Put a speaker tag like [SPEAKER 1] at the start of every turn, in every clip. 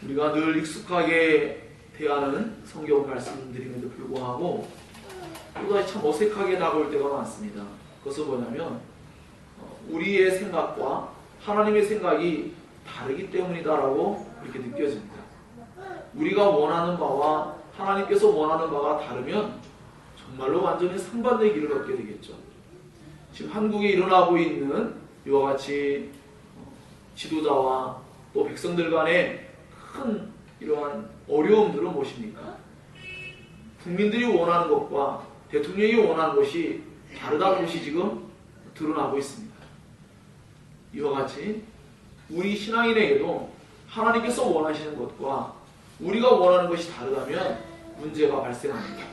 [SPEAKER 1] 우리가 늘 익숙하게 대하는 성경 말씀드림에도 불구하고 또다시 참 어색하게 다가올 때가 많습니다. 그것은 뭐냐면 우리의 생각과 하나님의 생각이 다르기 때문이다라고 그렇게 느껴집니다. 우리가 원하는 바와 하나님께서 원하는 바가 다르면 정말로 완전히 상반된 길을 걷게 되겠죠. 지금 한국에 일어나고 있는 이와 같이 지도자와 또 백성들 간의 큰 이러한 어려움들은 무엇입니까? 국민들이 원하는 것과 대통령이 원하는 것이 다르다는 것이 지금 드러나고 있습니다. 이와 같이 우리 신앙인에게도 하나님께서 원하시는 것과 우리가 원하는 것이 다르다면 문제가 발생합니다.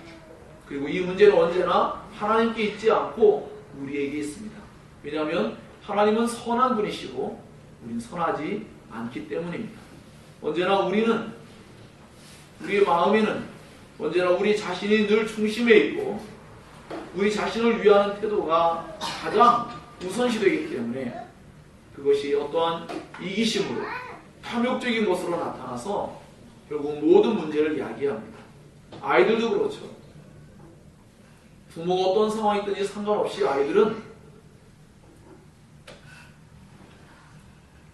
[SPEAKER 1] 그리고 이 문제는 언제나 하나님께 있지 않고 우리에게 있습니다. 왜냐하면 하나님은 선한 분이시고 우리는 선하지 않기 때문입니다. 언제나 우리는 우리의 마음에는 언제나 우리 자신이 늘 중심에 있고 우리 자신을 위하는 태도가 가장 우선시되기 때문에 그것이 어떠한 이기심으로 탐욕적인 것으로 나타나서 결국 모든 문제를 야기합니다. 아이들도 그렇죠. 부모가 어떤 상황이 있든지 상관없이 아이들은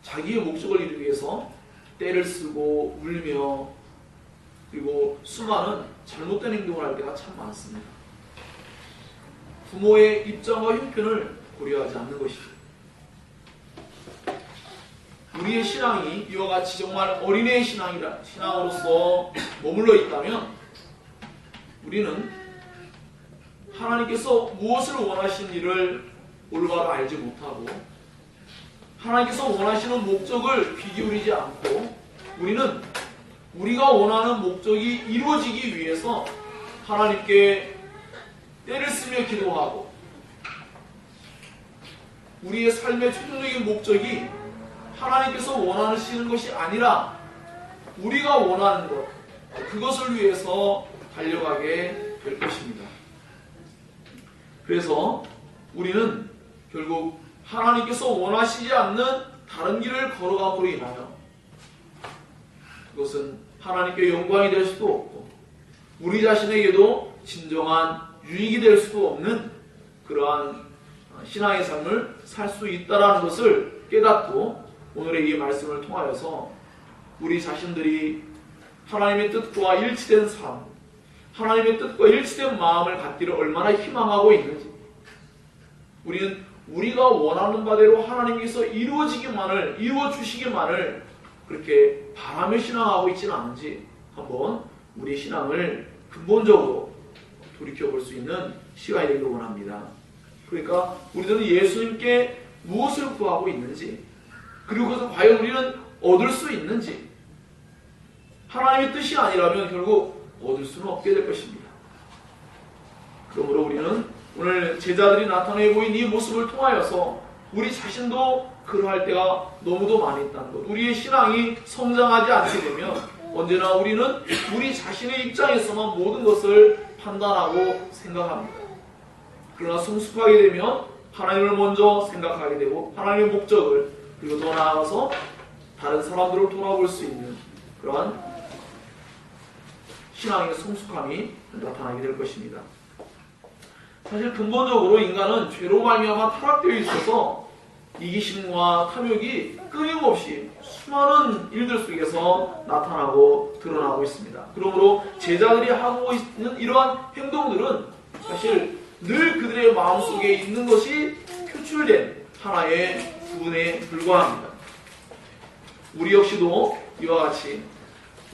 [SPEAKER 1] 자기의 목적을 이루기 위해서 떼를 쓰고 울며 그리고 수많은 잘못된 행동을 할 때가 참 많습니다. 부모의 입장과 형편을 고려하지 않는 것이죠. 우리의 신앙이 이와 같이 정말 어린애의 신앙으로서 머물러 있다면 우리는 하나님께서 무엇을 원하시는 일을 올바로 알지 못하고 하나님께서 원하시는 목적을 귀 기울이지 않고 우리는 우리가 원하는 목적이 이루어지기 위해서 하나님께 때를 쓰며 기도하고 우리의 삶의 최종적인 목적이 하나님께서 원하시는 것이 아니라 우리가 원하는 것, 그것을 위해서 달려가게 될 것입니다. 그래서 우리는 결국 하나님께서 원하시지 않는 다른 길을 걸어감으로 인하여 그것은 하나님께 영광이 될 수도 없고 우리 자신에게도 진정한 유익이 될 수도 없는 그러한 신앙의 삶을 살 수 있다는 것을 깨닫고 오늘의 이 말씀을 통하여서 우리 자신들이 하나님의 뜻과 일치된 삶, 하나님의 뜻과 일치된 마음을 갖기를 얼마나 희망하고 있는지 우리는 우리가 원하는 바대로 하나님께서 이루어 주시기만을 그렇게 바라며 신앙하고 있지는 않은지 한번 우리 신앙을 근본적으로 돌이켜볼 수 있는 시간이 되기를 원합니다. 그러니까 우리들은 예수님께 무엇을 구하고 있는지 그리고 그것을 과연 우리는 얻을 수 있는지 하나님의 뜻이 아니라면 결국 얻을 수는 없게 될 것입니다. 그러므로 우리는 오늘 제자들이 나타내 보인 이 모습을 통하여서 우리 자신도 그러할 때가 너무도 많이 있다는 것, 우리의 신앙이 성장하지 않게 되면 언제나 우리는 우리 자신의 입장에서만 모든 것을 판단하고 생각합니다. 그러나 성숙하게 되면 하나님을 먼저 생각하게 되고 하나님의 목적을 그리고 더 나아가서 다른 사람들을 돌아볼 수 있는 그러한 신앙의 성숙함이 나타나게 될 것입니다. 사실 근본적으로 인간은 죄로 말미암아 타락되어 있어서 이기심과 탐욕이 끊임없이 수많은 일들 속에서 나타나고 드러나고 있습니다. 그러므로 제자들이 하고 있는 이러한 행동들은 사실 늘 그들의 마음속에 있는 것이 표출된 하나의 부분에 불과합니다. 우리 역시도 이와 같이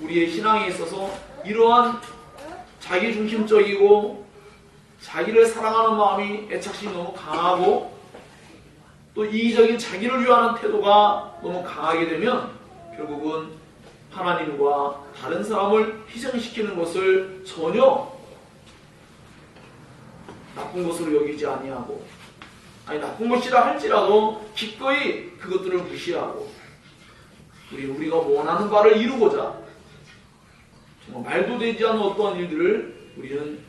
[SPEAKER 1] 우리의 신앙에 있어서 이러한 자기중심적이고 자기를 사랑하는 마음이 애착심이 너무 강하고 또 이기적인 자기를 위하는 태도가 너무 강하게 되면 결국은 하나님과 다른 사람을 희생시키는 것을 전혀 나쁜 것으로 여기지 아니하고 나쁜 것이라 할지라도 기꺼이 그것들을 무시하고 우리가 원하는 바를 이루고자 정말 말도 되지 않는 어떠한 일들을 우리는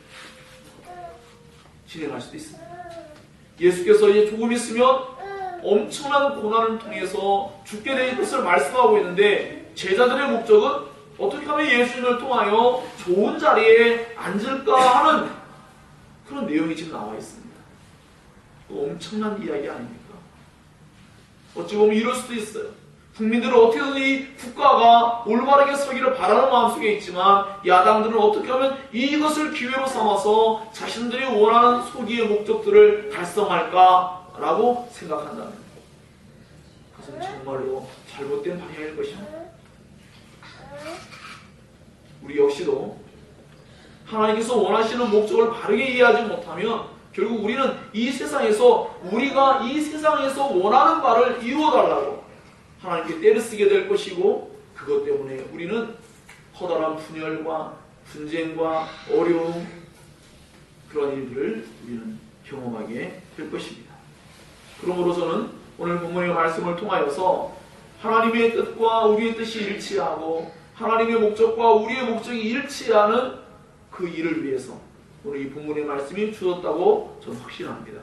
[SPEAKER 1] 진행할 수도 있습니다. 예수께서 이제 조금 있으면 엄청난 고난을 통해서 죽게 될 것을 말씀하고 있는데, 제자들의 목적은 어떻게 하면 예수님을 통하여 좋은 자리에 앉을까 하는 그런 내용이 지금 나와 있습니다. 엄청난 이야기 아닙니까? 어찌 보면 이럴 수도 있어요. 국민들은 어떻게든 이 국가가 올바르게 서기를 바라는 마음속에 있지만, 야당들은 어떻게 하면 이것을 기회로 삼아서 자신들이 원하는 소기의 목적들을 달성할까라고 생각한다면, 그것은 정말로 잘못된 방향일 것입니다. 우리 역시도 하나님께서 원하시는 목적을 바르게 이해하지 못하면 결국 우리는 이 세상에서, 우리가 이 세상에서 원하는 바를 이루어달라고 하나님께 떼를 쓰게 될 것이고, 그것 때문에 우리는 커다란 분열과 분쟁과 어려움, 그런 일들을 우리는 경험하게 될 것입니다. 그러므로 저는 오늘 본문의 말씀을 통하여서 하나님의 뜻과 우리의 뜻이 일치하고 하나님의 목적과 우리의 목적이 일치하는 그 일을 위해서 오늘 이 본문의 말씀이 주었다고 저는 확신합니다.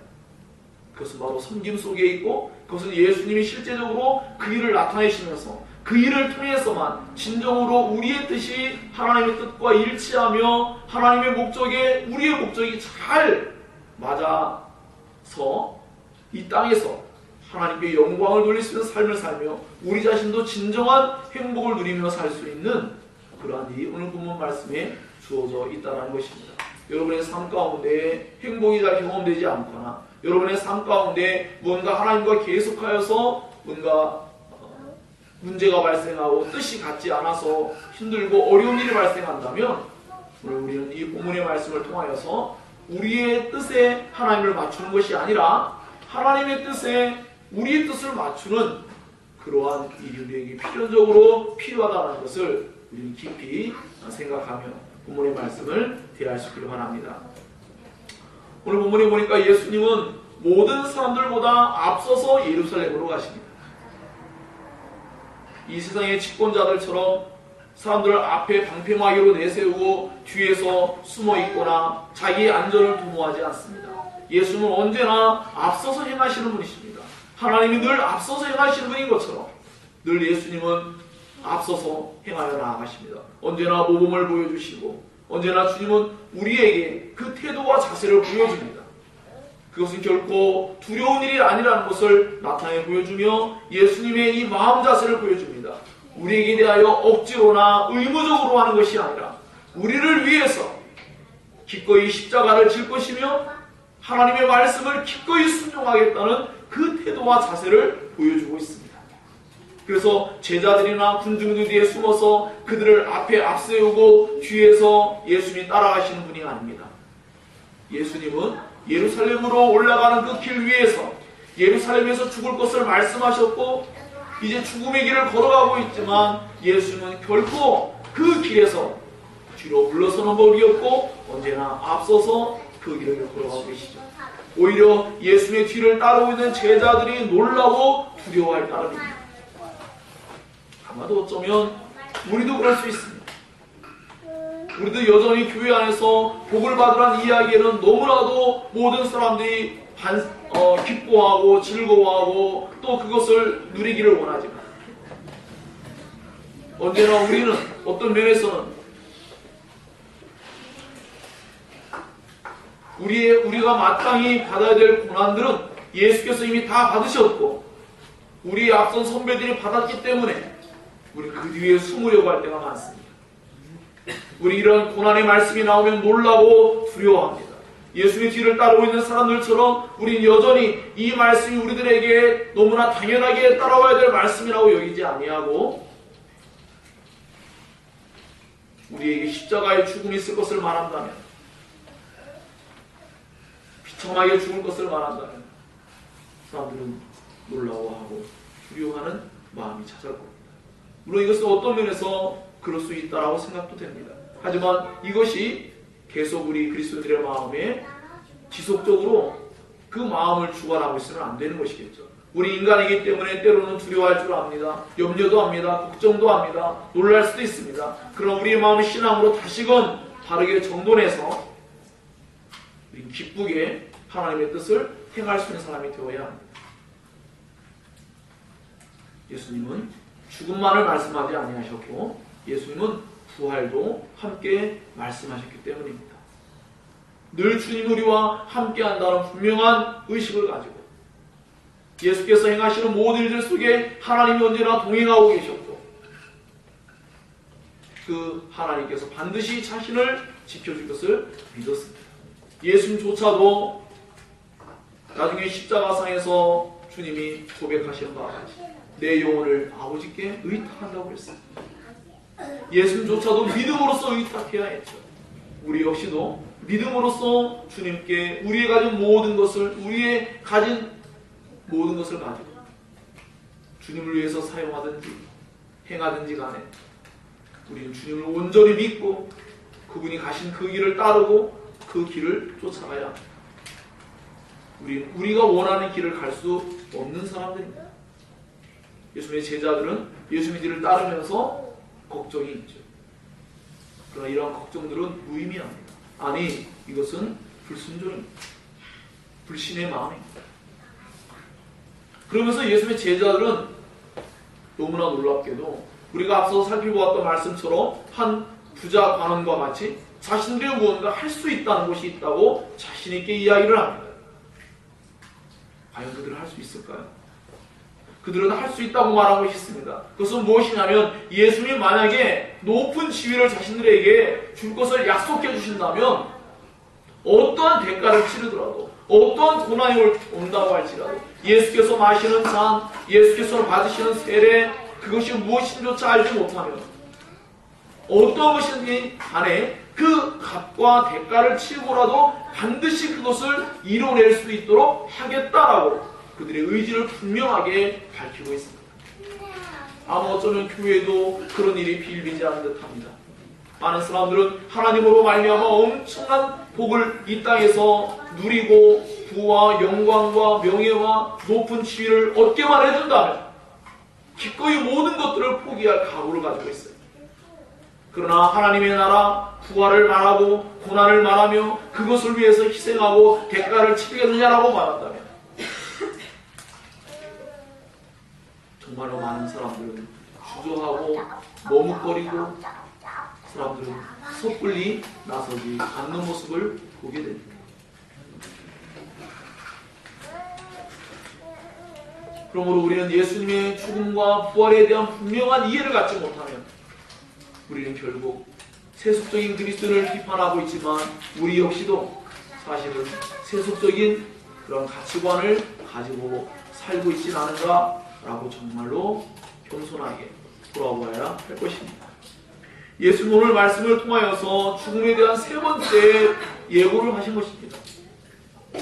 [SPEAKER 1] 그것은 바로 섬김 속에 있고, 그것은 예수님이 실제적으로 그 일을 나타내시면서 그 일을 통해서만 진정으로 우리의 뜻이 하나님의 뜻과 일치하며 하나님의 목적에 우리의 목적이 잘 맞아서 이 땅에서 하나님께 영광을 돌릴 수 있는 삶을 살며 우리 자신도 진정한 행복을 누리며 살 수 있는 그러한 일이 오늘 본문 말씀에 주어져 있다는 것입니다. 여러분의 삶 가운데 행복이 잘 경험되지 않거나 여러분의 삶 가운데 뭔가 하나님과 계속하여서 뭔가 문제가 발생하고 뜻이 같지 않아서 힘들고 어려운 일이 발생한다면, 오늘 우리는 이 본문의 말씀을 통하여서 우리의 뜻에 하나님을 맞추는 것이 아니라 하나님의 뜻에 우리의 뜻을 맞추는 그러한 일이 우리에게 필연적으로 필요하다는 것을 우리는 깊이 생각하며 본문의 말씀을 대할 수 있기를 바랍니다. 오늘 본문에 보니까 예수님은 모든 사람들보다 앞서서 예루살렘으로 가십니다. 이 세상의 집권자들처럼 사람들을 앞에 방패막이로 내세우고 뒤에서 숨어 있거나 자기의 안전을 도모하지 않습니다. 예수님은 언제나 앞서서 행하시는 분이십니다. 하나님이 늘 앞서서 행하시는 분인 것처럼 늘 예수님은 앞서서 행하여 나아가십니다. 언제나 모범을 보여주시고 언제나 주님은 우리에게 그 태도와 자세를 보여줍니다. 그것은 결코 두려운 일이 아니라는 것을 나타내 보여주며 예수님의 이 마음 자세를 보여줍니다. 우리에게 대하여 억지로나 의무적으로 하는 것이 아니라 우리를 위해서 기꺼이 십자가를 질 것이며 하나님의 말씀을 기꺼이 순종하겠다는 그 태도와 자세를 보여주고 있습니다. 그래서 제자들이나 군중들 뒤에 숨어서 그들을 앞에 앞세우고 뒤에서 예수님이 따라가시는 분이 아닙니다. 예수님은 예루살렘으로 올라가는 그 길 위에서 예루살렘에서 죽을 것을 말씀하셨고 이제 죽음의 길을 걸어가고 있지만 예수님은 결코 그 길에서 뒤로 물러서는 법이 없고 언제나 앞서서 그 길을 걸어가고 계시죠. 오히려 예수님의 뒤를 따르고 있는 제자들이 놀라고 두려워할 따름입니다. 아마도 어쩌면 우리도 그럴 수 있습니다. 우리도 여전히 교회 안에서 복을 받으라는 이야기에는 너무나도 모든 사람들이 기뻐하고 즐거워하고 또 그것을 누리기를 원하지만 언제나 우리는 어떤 면에서는 우리가 마땅히 받아야 될 고난들은 예수께서 이미 다 받으셨고 우리 앞선 선배들이 받았기 때문에 우리 그 뒤에 숨으려고 할 때가 많습니다. 우리 이런 고난의 말씀이 나오면 놀라고 두려워합니다. 예수의 뒤를 따르고 있는 사람들처럼 우리는 여전히 이 말씀이 우리들에게 너무나 당연하게 따라와야 될 말씀이라고 여기지 아니하고 우리에게 십자가의 죽음이 있을 것을 말한다면 비참하게 죽을 것을 말한다면 사람들은 놀라워하고 두려워하는 마음이 찾아올 겁니다. 물론 이것은 어떤 면에서 그럴 수 있다라고 생각도 됩니다. 하지만 이것이 계속 우리 그리스도인들의 마음에 지속적으로 그 마음을 주관하고 있으면 안 되는 것이겠죠. 우리 인간이기 때문에 때로는 두려워할 줄 압니다. 염려도 합니다. 걱정도 합니다. 놀랄 수도 있습니다. 그러나 우리의 마음을 신앙으로 다시금 바르게 정돈해서 기쁘게 하나님의 뜻을 행할 수 있는 사람이 되어야 합니다. 예수님은 죽음만을 말씀하지 아니하셨고 예수님은 부활도 함께 말씀하셨기 때문입니다. 늘 주님 우리와 함께한다는 분명한 의식을 가지고 예수께서 행하시는 모든 일들 속에 하나님이 언제나 동행하고 계셨고 그 하나님께서 반드시 자신을 지켜줄 것을 믿었습니다. 예수님조차도 나중에 십자가상에서 주님이 고백하신 바와 같이 내 영혼을 아버지께 의탁한다고 했습니다. 예수님조차도 믿음으로써 의탁해야 했죠. 우리 역시도 믿음으로써 주님께 우리의 가진 모든 것을 가지고 주님을 위해서 사용하든지 행하든지 간에 우리는 주님을 온전히 믿고 그분이 가신 그 길을 따르고 그 길을 쫓아가야 합니다. 우리는 우리가 원하는 길을 갈 수 없는 사람들입니다. 예수님의 제자들은 예수님의 길을 따르면서 걱정이 있죠. 그러나 이러한 걱정들은 무의미합니다. 아니, 이것은 불순종입니다. 불신의 마음입니다. 그러면서 예수님의 제자들은 너무나 놀랍게도 우리가 앞서 살펴보았던 말씀처럼 한 부자 관원과 같이 자신들이 무언가 할 수 있다는 것이 있다고 자신 있게 이야기를 합니다. 과연 그들은 할 수 있을까요? 그들은 할 수 있다고 말한 것이 있습니다. 그것은 무엇이냐면 예수님이 만약에 높은 지위를 자신들에게 줄 것을 약속해 주신다면 어떠한 대가를 치르더라도 어떠한 고난이 온다고 할지라도 예수께서 마시는 잔, 예수께서 받으시는 세례 그것이 무엇인지조차 알지 못하면 어떤 것인지 간에 그 값과 대가를 치르고라도 반드시 그것을 이뤄낼 수 있도록 하겠다라고 그들의 의지를 분명하게 밝히고 있습니다. 아마 어쩌면 교회도 그런 일이 비일비재 않은 듯합니다. 많은 사람들은 하나님으로 말미암아 엄청난 복을 이 땅에서 누리고 부와 영광과 명예와 높은 지위를 얻게만 해준다면 기꺼이 모든 것들을 포기할 각오를 가지고 있어요. 그러나 하나님의 나라, 부활을 말하고 고난을 말하며 그것을 위해서 희생하고 대가를 치르겠느냐라고 말한다면 정말로 많은 사람들은 주저하고 머뭇거리고 사람들은 섣불리 나서지 않는 모습을 보게 됩니다. 그러므로 우리는 예수님의 죽음과 부활에 대한 분명한 이해를 갖지 못하면 우리는 결국 세속적인 그리스도를 비판하고 있지만 우리 역시도 사실은 세속적인 그런 가치관을 가지고 살고 있진 않은가라고 정말로 겸손하게 돌아보아야 할 것입니다. 예수님 오늘 말씀을 통하여서 죽음에 대한 세 번째 예고를 하신 것입니다.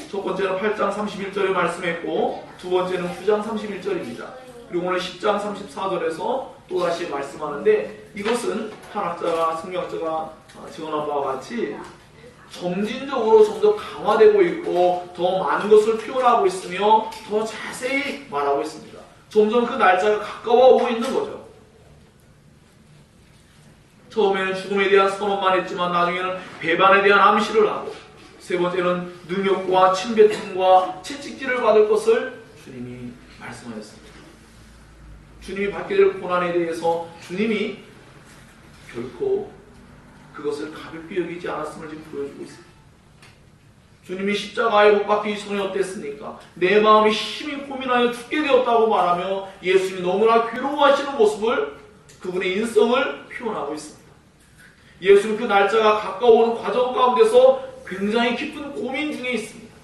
[SPEAKER 1] 첫 번째는 8장 31절에 말씀했고 두 번째는 9장 31절입니다. 그리고 오늘 10장 34절에서 또다시 말씀하는데 이것은 한학자가 성경학자가 증언한 바와 같이 점진적으로 점점 강화되고 있고 더 많은 것을 표현하고 있으며 더 자세히 말하고 있습니다. 점점 그 날짜가 가까워 오고 있는 거죠. 처음에는 죽음에 대한 선언만 했지만 나중에는 배반에 대한 암시를 하고 세 번째는 능욕과 침뱉음과 채찍질을 받을 것을 주님이 말씀하셨습니다. 주님이 받게 될 고난에 대해서 주님이 결코 그것을 가볍게 여기지 않았음을 지금 보여주고 있습니다. 주님이 십자가에 못 박히기 전에 어땠습니까? 내 마음이 심히 고민하여 죽게 되었다고 말하며 예수님이 너무나 괴로워하시는 모습을 그분의 인성을 표현하고 있습니다. 예수는 그 날짜가 가까워오는 과정 가운데서 굉장히 깊은 고민 중에 있습니다.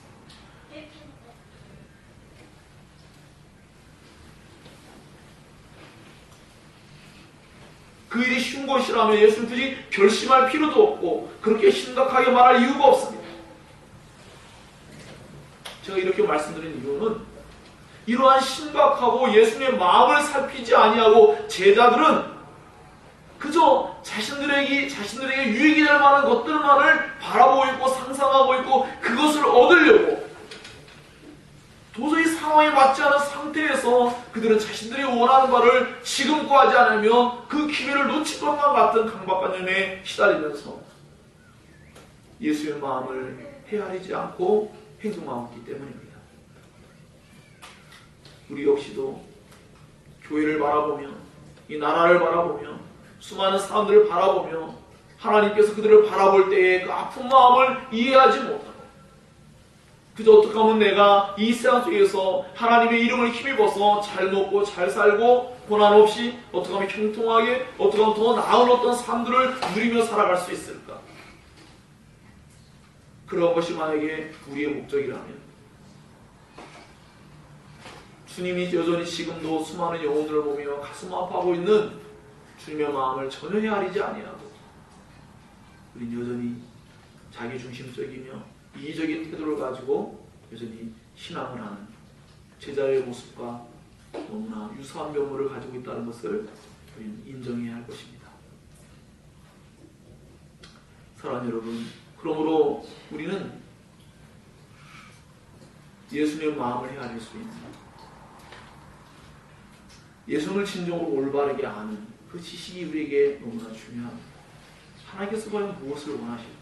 [SPEAKER 1] 그 일이 쉬운 것이라면 예수는 굳이 결심할 필요도 없고 그렇게 심각하게 말할 이유가 없습니다. 제가 이렇게 말씀드린 이유는 이러한 심각하고 예수님의 마음을 살피지 아니하고 제자들은 그저 자신들에게 유익이 될 만한 것들만을 바라보고 있고 상상하고 있고 그것을 얻으려고 도저히 상황에 맞지 않은 상태에서 그들은 자신들이 원하는 바를 지금 구하지 않으면 그 기회를 놓칠 것만 같은 강박관념에 시달리면서 예수의 마음을 헤아리지 않고 행동하고 있기 때문입니다. 우리 역시도 교회를 바라보며 이 나라를 바라보며 수많은 사람들을 바라보며 하나님께서 그들을 바라볼 때에 그 아픈 마음을 이해하지 못하고 그저 어떻게 하면 내가 이 세상 속에서 하나님의 이름을 힘입어서 잘 먹고 잘 살고 고난 없이 어떻게 하면 형통하게 어떻게 하면 더 나은 어떤 삶들을 누리며 살아갈 수 있을까? 그런 것이 만약에 우리의 목적이라면 주님이 여전히 지금도 수많은 영혼들을 보며 가슴 아파하고 있는 주님의 마음을 전혀 헤아리지 아니하고 우린 여전히 자기중심적이며 이기적인 태도를 가지고 여전히 신앙을 하는 제자의 모습과 너무나 유사한 면모를 가지고 있다는 것을 우리는 인정해야 할 것입니다. 사랑하는 여러분, 그러므로 우리는 예수님의 마음을 헤아릴 수 있는 예수님을 진정으로 올바르게 아는 그 지식이 우리에게 너무나 중요합니다. 하나님께서 과연 무엇을 원하실까?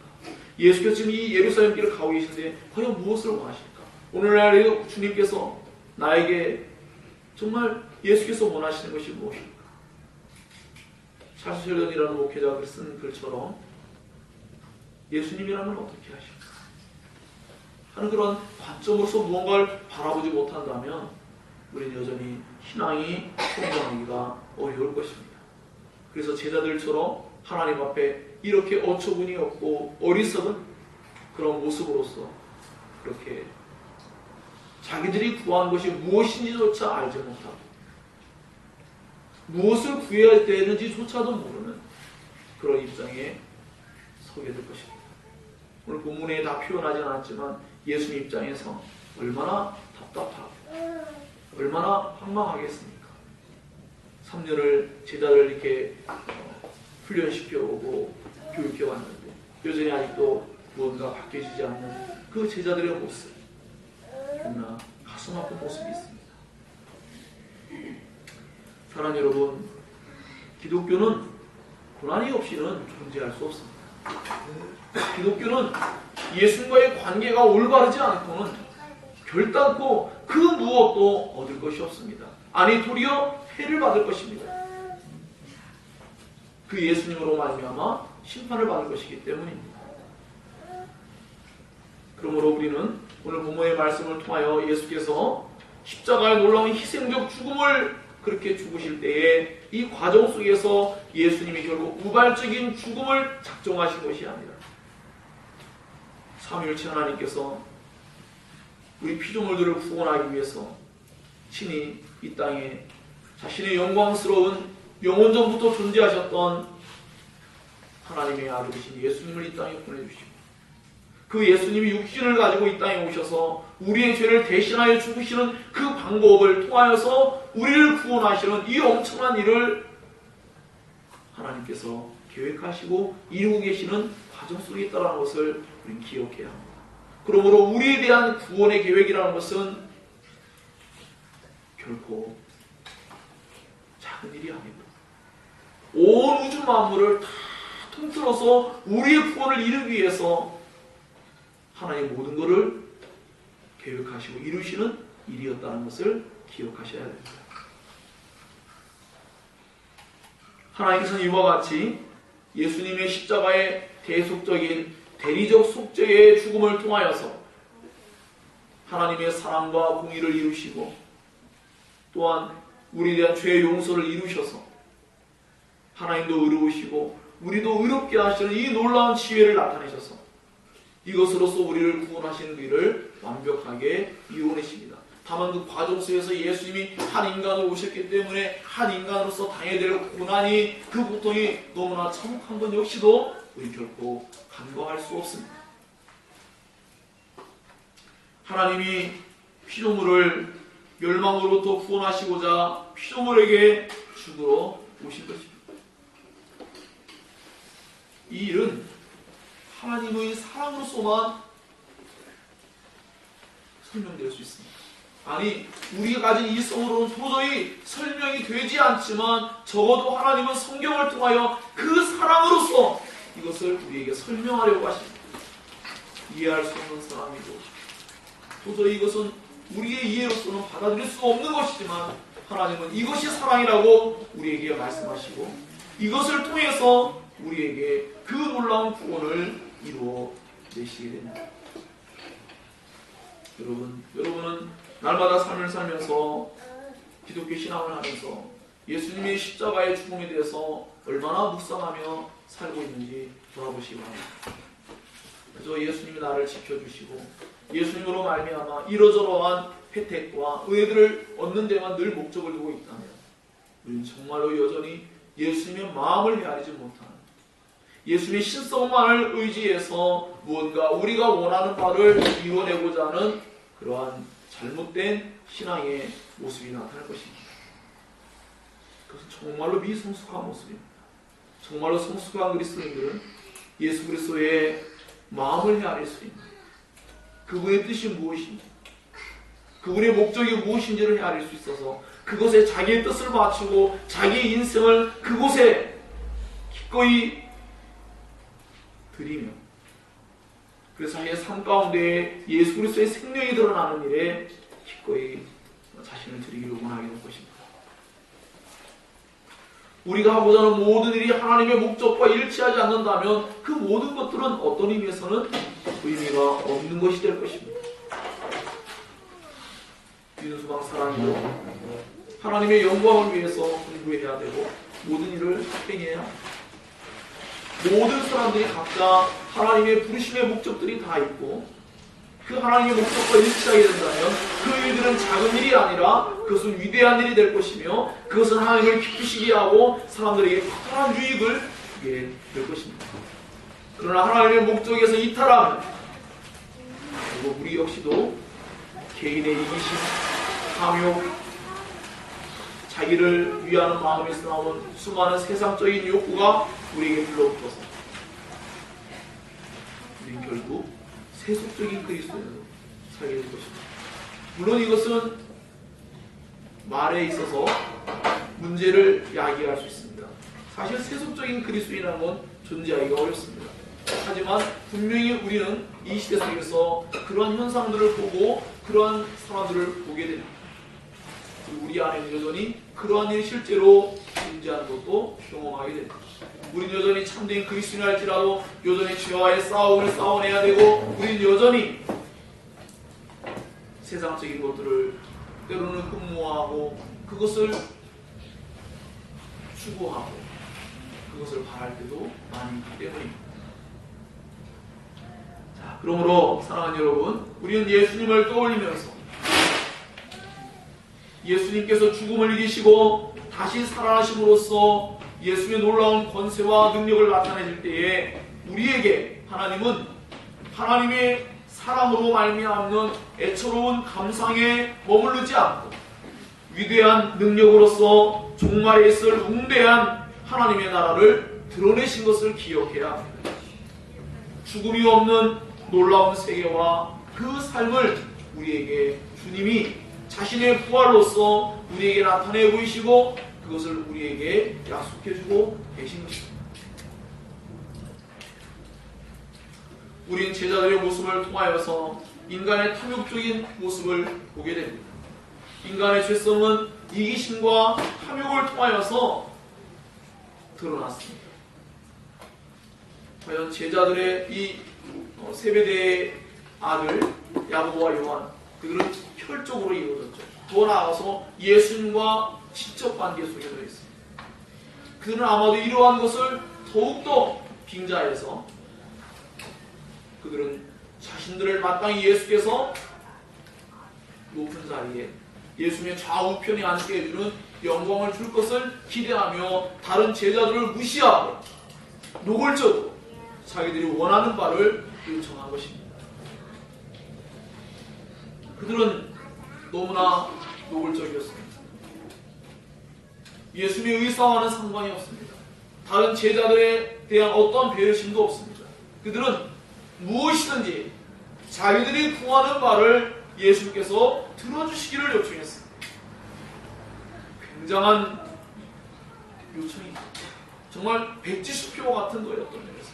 [SPEAKER 1] 예수께서 지금 이 예루살렘 길을 가고 계신데 과연 무엇을 원하실까? 오늘날 주님께서 나에게 정말 예수께서 원하시는 것이 무엇일까? 찰스 셸던이라는 목회자가 쓴 글처럼 예수님이라면 어떻게 하실까? 하는 그런 관점으로서 무언가를 바라보지 못한다면 우리는 여전히 신앙이 성장하기가 어려울 것입니다. 그래서 제자들처럼 하나님 앞에 이렇게 어처구니 없고 어리석은 그런 모습으로서 그렇게 자기들이 구한 것이 무엇인지조차 알지 못하고 무엇을 구해야 되는지조차도 모르는 그런 입장에 서게 될 것입니다. 오늘 본문에 다 표현하지 않았지만 예수님 입장에서 얼마나 답답하고 얼마나 황망하겠습니까? 3년을 제자를 이렇게 훈련시켜오고 교육해왔는데 여전히 아직도 무언가 바뀌어지지 않는 그 제자들의 모습, 너무나 가슴 아픈 모습이 있습니다. 사랑하는 여러분, 기독교는 고난이 없이는 존재할 수 없습니다. 기독교는 예수님과의 관계가 올바르지 않고는 결단코 그 무엇도 얻을 것이 없습니다. 아니 도리어 해를 받을 것입니다. 그 예수님으로 말미암아 심판을 받을 것이기 때문입니다. 그러므로 우리는 오늘 본문의 말씀을 통하여 예수께서 십자가의 놀라운 희생적 죽음을 그렇게 죽으실 때에 이 과정 속에서 예수님이 결국 우발적인 죽음을 작정하신 것이 아니라 삼위일체 하나님께서 우리 피조물들을 구원하기 위해서 친히 이 땅에 자신의 영광스러운 영원전부터 존재하셨던 하나님의 아들이신 예수님을 이 땅에 보내주시고 그 예수님이 육신을 가지고 이 땅에 오셔서 우리의 죄를 대신하여 죽으시는 그 방법을 통하여서 우리를 구원하시는 이 엄청난 일을 하나님께서 계획하시고 이루고 계시는 과정 속에 있다는 것을 우리는 기억해야 합니다. 그러므로 우리에 대한 구원의 계획이라는 것은 결코 작은 일이 아닙니다. 온 우주 만물을 다 통틀어서 우리의 구원을 이루기 위해서 하나님 모든 것을 계획하시고 이루시는 일이었다는 것을 기억하셔야 됩니다. 하나님께서는 이와 같이 예수님의 십자가의 대속적인 대리적 속죄의 죽음을 통하여서 하나님의 사랑과 공의를 이루시고 또한 우리에 대한 죄의 용서를 이루셔서 하나님도 의로우시고 우리도 의롭게 하시는 이 놀라운 지혜를 나타내셔서 이것으로서 우리를 구원하시는 일을 완벽하게 이루어내십니다. 다만 그 과정 속에서 예수님이 한 인간으로 오셨기 때문에 한 인간으로서 당해야 될 고난이 그 고통이 너무나 참혹한 것 역시도 우리 결코 간과할 수 없습니다. 하나님이 피조물을 멸망으로부터 구원하시고자 피조물에게 죽으러 오신 것입니다. 이 일은 하나님의 사랑으로서만 설명될 수 있습니다. 아니 우리가 가진 이성으로는 도저히 설명이 되지 않지만 적어도 하나님은 성경을 통하여 그 사랑으로서 이것을 우리에게 설명하려고 하십니다. 이해할 수 없는 사람이고 도저히 이것은 우리의 이해로서는 받아들일 수 없는 것이지만 하나님은 이것이 사랑이라고 우리에게 말씀하시고 이것을 통해서 우리에게 그 놀라운 구원을 이루어 내시게 됩니다. 여러분은 날마다 삶을 살면서 기독교 신앙을 하면서 예수님의 십자가의 죽음에 대해서 얼마나 묵상하며 살고 있는지 돌아보시기 바랍니다. 그저 예수님이 나를 지켜주시고 예수님으로 말미암아 이러저러한 혜택과 은혜들을 얻는 데만 늘 목적을 두고 있다면 우리는 정말로 여전히 예수님의 마음을 헤아리지 못하는 예수님의 신성만을 의지해서 무언가 우리가 원하는 바를 이뤄내고자 하는 그러한 잘못된 신앙의 모습이 나타날 것입니다. 그것은 정말로 미성숙한 모습입니다. 정말로 성숙한 그리스도인들은 예수 그리스도의 마음을 헤아릴 수 있는 그분의 뜻이 무엇인지 그분의 목적이 무엇인지를 헤아릴 수 있어서 그것에 자기의 뜻을 맞추고 자기의 인생을 그곳에 기꺼이 드리며 그래서 자기의 삶 가운데 예수 그리스도의 생명이 드러나는 일에 기꺼이 자신을 드리기를 원하게 될 것입니다. 우리가 하고자 하는 모든 일이 하나님의 목적과 일치하지 않는다면 그 모든 것들은 어떤 의미에서는 의미가 없는 것이 될 것입니다. 윤수방 사랑이요 하나님의 영광을 위해서 공부해야 되고 모든 일을 행해야 합니다. 모든 사람들이 각자 하나님의 부르심의 목적들이 다 있고 그 하나님의 목적과 일치하게 된다면 그 일들은 작은 일이 아니라 그것은 위대한 일이 될 것이며 그것은 하나님을 기쁘시게 하고 사람들에게 커다란 유익을 주게 될 것입니다. 그러나 하나님의 목적에서 이탈하면 그리고 우리 역시도 개인의 이기심, 탐욕, 자기를 위하는 마음에서 나오는 수많은 세상적인 욕구가 우리에게 들러붙어서 우리는 결국 세속적인 그리스도인으로 살게 될 것입니다. 물론 이것은 말에 있어서 문제를 야기할 수 있습니다. 사실 세속적인 그리스도인이라는 건 존재하기가 어렵습니다. 하지만 분명히 우리는 이 시대 속에서 그러한 현상들을 보고 그러한 사람들을 보게 됩니다. 우리 안에는 여전히 그러한 일이 실제로 존재하는 것도 경험하게 됩니다. 우리는 여전히 참된 그리스도인 할지라도 여전히 죄와의 싸움을 싸워내야 되고 우리는 여전히 세상적인 것들을 때로는 흠모하고 그것을 추구하고 그것을 바랄 때도 많이 있기 때문입니다. 자, 그러므로 사랑하는 여러분, 우리는 예수님을 떠올리면서 예수님께서 죽음을 이기시고 다시 살아나심으로써 예수의 놀라운 권세와 능력을 나타내실 때에 우리에게 하나님은 하나님의 사랑으로 말미암는 애처로운 감상에 머무르지 않고 위대한 능력으로서 종말에 있을 웅대한 하나님의 나라를 드러내신 것을 기억해야 합니다. 죽음이 없는 놀라운 세계와 그 삶을 우리에게 주님이 자신의 부활로서 우리에게 나타내 보이시고 그것을 우리에게 약속해주고 계신 것입니다. 우리는 제자들의 모습을 통하여서 인간의 탐욕적인 모습을 보게 됩니다. 인간의 죄성은 이기심과 탐욕을 통하여서 드러났습니다. 과연 제자들의 이 세베대의 아들 야고보와 요한 그들은 혈족으로 이루어졌죠. 더 나아가서 예수님과 지적 관계 속에 들어 있습니다. 그들은 아마도 이러한 것을 더욱더 빙자해서 그들은 자신들을 마땅히 예수께서 높은 자리에 예수님의 좌우편에 앉게 해주는 영광을 줄 것을 기대하며 다른 제자들을 무시하고 노골적으로 자기들이 원하는 바를 요청한 것입니다. 그들은 너무나 노골적이었습니다. 예수님의 의사와는 상관이 없습니다. 다른 제자들에 대한 어떤 배려심도 없습니다. 그들은 무엇이든지 자기들이 구하는 바를 예수님께서 들어주시기를 요청했습니다. 굉장한 요청입니다. 정말 백지수표 같은 거였던 면에서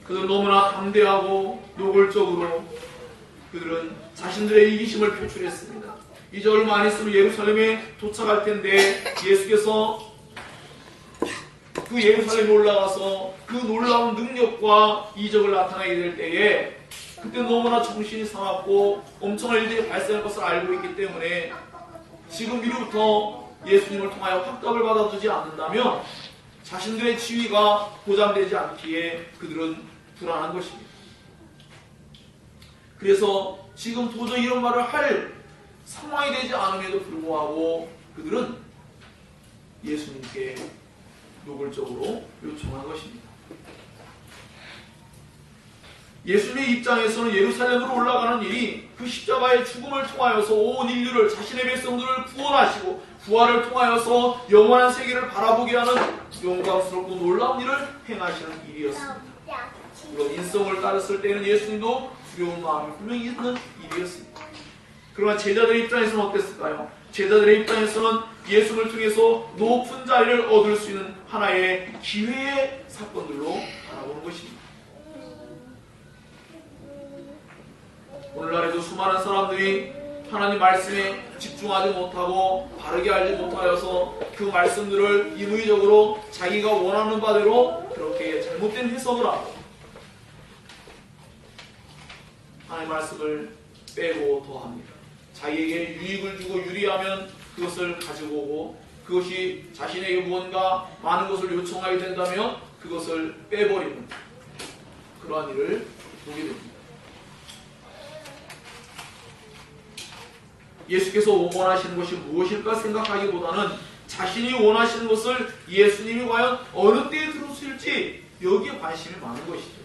[SPEAKER 1] 그들은 너무나 담대하고 노골적으로 그들은 자신들의 이기심을 표출했습니다. 이제 얼마 안 있으면 예루살렘에 도착할 텐데 예수께서 그 예루살렘에 올라가서 그 놀라운 능력과 이적을 나타내게 될 때에 그때 너무나 정신이 사납고 엄청난 일들이 발생할 것을 알고 있기 때문에 지금 미리부터 예수님을 통하여 확답을 받아주지 않는다면 자신들의 지위가 보장되지 않기에 그들은 불안한 것입니다. 그래서 지금 도저히 이런 말을 할 상황이 되지 않음에도 불구하고 그들은 예수님께 노골적으로 요청한 것입니다. 예수님의 입장에서는 예루살렘으로 올라가는 일이 그 십자가의 죽음을 통하여서 온 인류를 자신의 백성들을 구원하시고 부활을 통하여서 영원한 세계를 바라보게 하는 영광스럽고 놀라운 일을 행하시는 일이었습니다. 물론 인성을 따졌을 때는 예수님도 두려운 마음이 분명히 있는 일이었습니다. 그러나 제자들의 입장에서는 어땠을까요? 제자들의 입장에서는 예수를 통해서 높은 자리를 얻을 수 있는 하나의 기회의 사건들로 바라보는 것입니다. 오늘날에도 수많은 사람들이 하나님 말씀에 집중하지 못하고 바르게 알지 못하여서 그 말씀들을 인위적으로 자기가 원하는 바대로 그렇게 잘못된 해석을 하고 하나님의 말씀을 빼고 더합니다. 자기에게 유익을 주고 유리하면 그것을 가지고 오고 그것이 자신에게 무언가 많은 것을 요청하게 된다면 그것을 빼버리는 그러한 일을 보게 됩니다. 예수께서 원하시는 것이 무엇일까 생각하기보다는 자신이 원하시는 것을 예수님이 과연 어느 때에 들어줄지 여기에 관심이 많은 것이죠.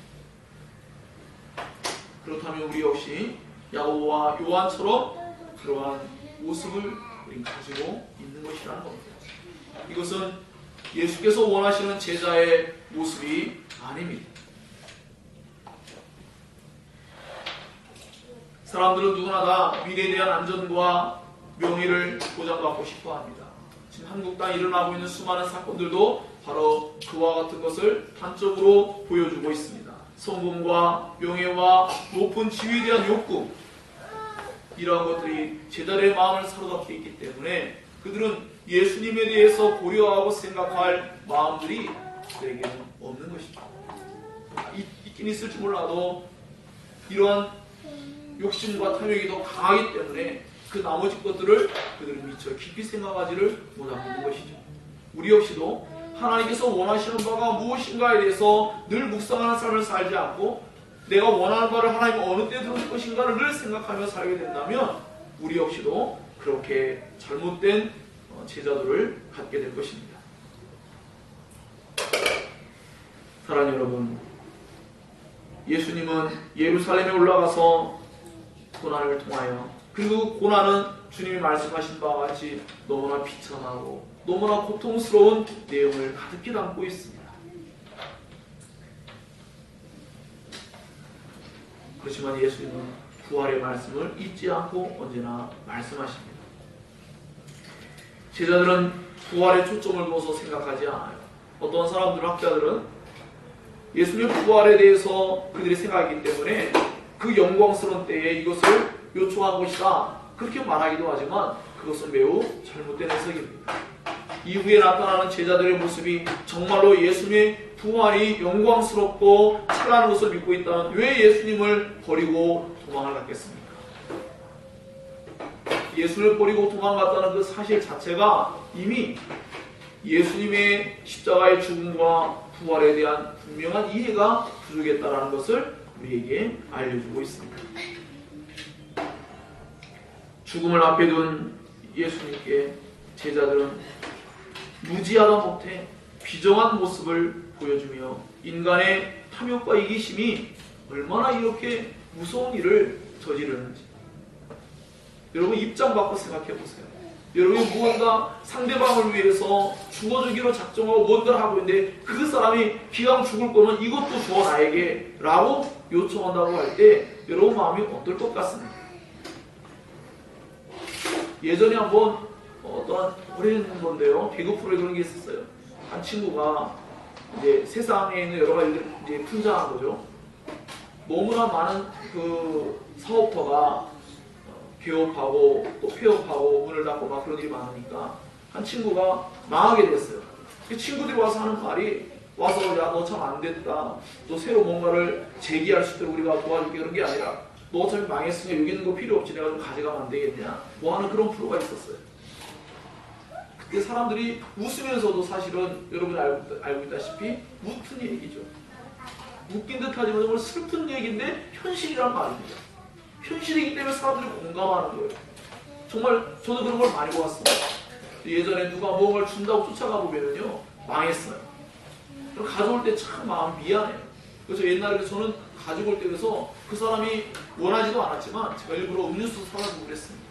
[SPEAKER 1] 그렇다면 우리 역시 야고보와 요한처럼 그러한 모습을 우리 가지고 있는 것이라는 겁니다. 이것은 예수께서 원하시는 제자의 모습이 아닙니다. 사람들은 누구나 다 미래에 대한 안전과 명예를 보장받고 싶어 합니다. 지금 한국 땅에 일어나고 있는 수많은 사건들도 바로 그와 같은 것을 단적으로 보여주고 있습니다. 성공과 명예와 높은 지위에 대한 욕구, 이러한 것들이 제자들의 마음을 사로잡고 있기 때문에 그들은 예수님에 대해서 고려하고 생각할 마음들이 그들에게는 없는 것입니다. 있긴 있을지 몰라도 이러한 욕심과 탐욕이 더 강하기 때문에 그 나머지 것들을 그들은 미처 깊이 생각하지를 못하고 있는 것이죠. 우리 역시도 하나님께서 원하시는 바가 무엇인가에 대해서 늘 묵상하는 삶을 살지 않고 내가 원하는 바를 하나님 어느 때 들어줄 것인가를 늘 생각하며 살게 된다면 우리 역시도 그렇게 잘못된 제자들을 갖게 될 것입니다. 사랑하는 여러분, 예수님은 예루살렘에 올라가서 고난을 통하여, 그리고 고난은 주님이 말씀하신 바와 같이 너무나 비참하고 너무나 고통스러운 내용을 가득히 담고 있습니다. 그렇지만 예수님은 부활의 말씀을 잊지 않고 언제나 말씀하십니다. 제자들은 부활에 초점을 두어서 생각하지 않아요. 어떤 사람들, 학자들은 예수님의 부활에 대해서 그들이 생각하기 때문에 그 영광스러운 때에 이것을 요청한 것이다, 그렇게 말하기도 하지만 그것은 매우 잘못된 해석입니다. 이후에 나타나는 제자들의 모습이 정말로 예수님의 부활이 영광스럽고 찬란한 것을 믿고 있다면 왜 예수님을 버리고 도망을 갔겠습니까? 예수를 버리고 도망갔다는 그 사실 자체가 이미 예수님의 십자가의 죽음과 부활에 대한 분명한 이해가 부족했다는 것을 우리에게 알려주고 있습니다. 죽음을 앞에 둔 예수님께 제자들은 무지하다 못해 비정한 모습을 보여주며 인간의 탐욕과 이기심이 얼마나 이렇게 무서운 일을 저지르는지 여러분 입장 바꿔 생각해 보세요. 여러분이 무언가 상대방을 위해서 죽어주기로 작정하고 뭔가를 하고 있는데 그 사람이 기왕 죽을 거면 이것도 줘 나에게 라고 요청한다고 할 때 여러분 마음이 어떨 것 같습니까? 예전에 한번 어떤 오래된 건데요, 개그 프로에 그런 게 있었어요. 한 친구가 이제 세상에 있는 여러 가지를 이제 분장한 거죠. 너무나 많은 그 사업터가 개업하고 또 폐업하고 문을 닫고 막 그런 일이 많으니까 한 친구가 망하게 됐어요. 그 친구들이 와서 하는 말이 와서 야 너 참 안 됐다. 너 새로 뭔가를 재기할 수 있도록 우리가 도와줄게 그런 게 아니라 너 어차피 망했으니까 여기 있는 거 필요 없지 내가 좀 가져가면 안 되겠냐 뭐 하는 그런 프로가 있었어요. 그때 사람들이 웃으면서도 사실은 여러분 알고 있다시피 웃픈 얘기죠. 웃긴 듯하지만 정말 슬픈 얘기인데 현실이란 말입니다. 현실이기 때문에 사람들이 공감하는 거예요. 정말 저도 그런 걸 많이 보았습니다. 예전에 누가 뭔가를 준다고 쫓아가 보면요 망했어요. 그럼 가져올 때 참 마음 미안해요. 그래서 옛날에 저는 가지고 올 때 그래서 그 사람이 원하지도 않았지만 제가 일부러 음료수 사다 주고 그랬습니다.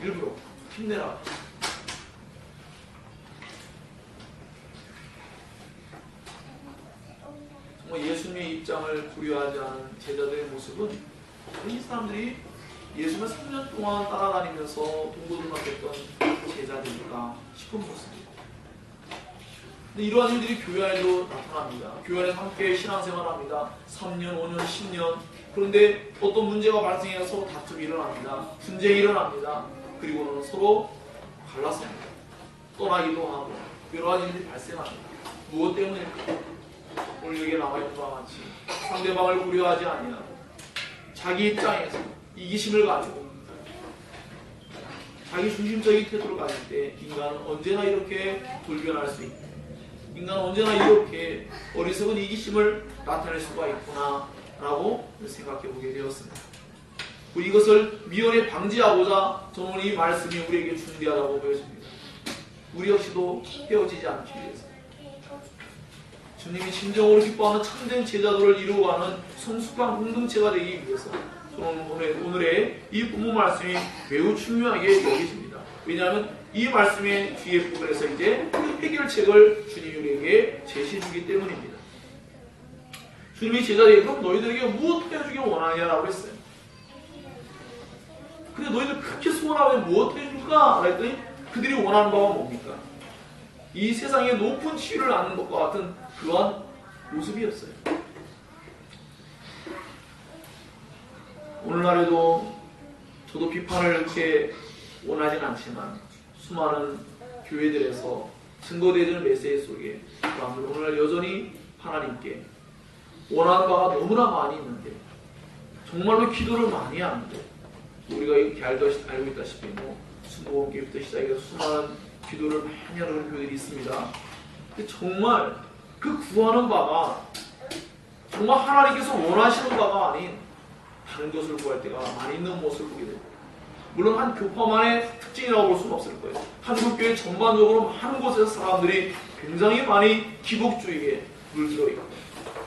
[SPEAKER 1] 일부러 힘내라. 정말 예수님의 입장을 고려하지 않은 제자들의 모습은 이 사람들이 예수님을 3년 동안 따라다니면서 동고를 맡겼던 제자들일까 싶은 모습입니다. 근데 이러한 일들이 교회 안에도 나타납니다. 교회 안에서 함께 신앙생활합니다. 3년, 5년, 10년. 그런데 어떤 문제가 발생해서 서로 다툼이 일어납니다. 분쟁이 일어납니다. 그리고는 서로 갈랐습니다. 떠나기도 하고 여러 가지 일들이 발생합니다. 무엇 때문일까? 오늘 여기에 나와있는 바와 같이 상대방을 고려하지 아니하고 자기 입장에서 이기심을 가지고 자기 중심적인 태도를 가질 때 인간은 언제나 이렇게 돌변할 수 있고 인간은 언제나 이렇게 어리석은 이기심을 나타낼 수가 있구나 라고 생각해 보게 되었습니다. 이것을 미연에 방지하고자 저는 이 말씀이 우리에게 중대하다고 보여집니다. 우리 역시도 헤어지지 않기 위해서 주님이 진정으로 기뻐하는 참된 제자들을 이루어가는 성숙한 공동체가 되기 위해서 저는 오늘의 이 본문 말씀이 매우 중요하게 여겨집니다. 왜냐하면 이 말씀의 뒤에 부분에서 이제 해결책을 주님이 우리에게 제시해주기 때문입니다. 주님이 제자들에게 그럼 너희들에게 무엇 해주길 원하냐라고 했어요. 근데 너희들 그렇게 소원하면 무엇 해줄까? 그랬더니 그들이 원하는 바가 뭡니까? 이 세상에 높은 지위를 낳는 것과 같은 그러한 모습이었어요. 오늘날에도 저도 비판을 이렇게 원하진 않지만 수많은 교회들에서 증거되는 메시지 속에 사람들 오늘날 여전히 하나님께 원하는 바가 너무나 많이 있는데 정말로 기도를 많이 하는데 우리가 이렇게 알고 있다시피 순복음교회부터 시작해서 수많은 기도를 많이 하는 교회들이 있습니다. 근데 정말 그 구하는 바가 정말 하나님께서 원하시는 바가 아닌 다른 것을 구할 때가 많이 있는 모습을 보게 됩니다. 물론 한 교파만의 특징이라고 볼 수는 없을 거예요. 한국교회 전반적으로 많은 곳에서 사람들이 굉장히 많이 기복주의에 물들어 있고